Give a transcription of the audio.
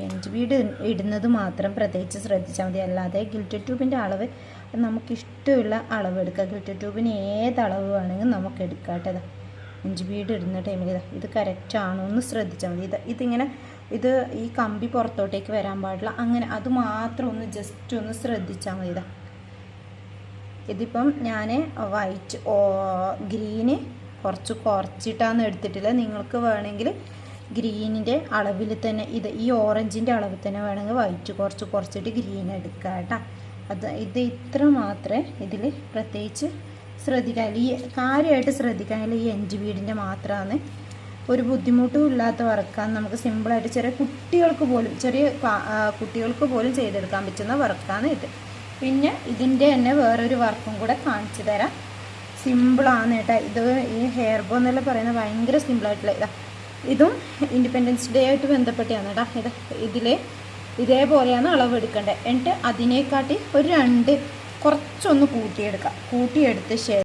End Bede ഇടുന്നത് മാത്രം പ്രത്യേകിച്ച് ശ്രദ്ധിച്ചാൽ മതി. അല്ലാതെ ഗിൽറ്റഡ് ട്യൂബിൻ്റെ അളവ് നമുക്കിഷ്ടമുള്ള അളവ് എടുക്കുക. ഗിൽറ്റഡ് ട്യൂബിന് ഏത് അളവ് വേണമെങ്കിൽ നമുക്ക് എടുക്കാം കേട്ടോ. എൻഡ് ബീഡ് ഇടുന്ന ടൈമിൽ ഇത് കറക്റ്റ് ആണോ എന്ന് ശ്രദ്ധിച്ചാൽ മതി. ഇതിങ്ങനെ ഈ കമ്പി പുറത്തോട്ടേക്ക് വരാൻ പാടില്ല. അങ്ങനെ അത് മാത്രം ഒന്ന് ജസ്റ്റ് ഒന്ന് ശ്രദ്ധിച്ചാൽ മതി. ഇതിപ്പം ഞാൻ വൈറ്റ് ഗ്രീന് കുറച്ചിട്ടാണ് എടുത്തിട്ടില്ല. നിങ്ങൾക്ക് വേണമെങ്കിൽ ഗ്രീനിൻ്റെ അളവിൽ തന്നെ ഈ ഓറഞ്ചിൻ്റെ അളവിൽ തന്നെ വേണമെങ്കിൽ വൈറ്റ് കുറച്ചിട്ട് ഗ്രീൻ എടുക്കുക കേട്ടോ. ഇത് ഇത്ര മാത്രമേ ഇതിൽ പ്രത്യേകിച്ച് ശ്രദ്ധിക്കാനില്ല. ഈ കാര്യമായിട്ട് ശ്രദ്ധിക്കാനില്ല ഈ എൻഡ് ബീഡിൻ്റെ മാത്രമാണ്. ഒരു ബുദ്ധിമുട്ടും ഇല്ലാത്ത വർക്കാണ്. നമുക്ക് സിമ്പിളായിട്ട് ചെറിയ കുട്ടികൾക്ക് പോലും ചെയ്തെടുക്കാൻ പറ്റുന്ന വർക്കാണ് ഇത്. പിന്നെ ഇതിൻ്റെ തന്നെ വേറൊരു വർക്കും കൂടെ കാണിച്ചു തരാം. സിമ്പിളാണ് കേട്ടോ. ഇത് ഈ ഹെയർ ബോ എന്നെല്ലാം പറയുന്നത് ഭയങ്കര സിമ്പിളായിട്ടുള്ള ഇതും ഇൻഡിപെൻഡൻസ് ഡേ ആയിട്ട് ബന്ധപ്പെട്ടാണ് കേട്ടോ. ഇതേപോലെയാണ് അളവെടുക്കേണ്ടത്. എന്നിട്ട് അതിനെക്കാട്ടി ഒരു കുറച്ചൊന്ന് കൂട്ടിയെടുക്കുക. കൂട്ടിയെടുത്ത് ശേഷം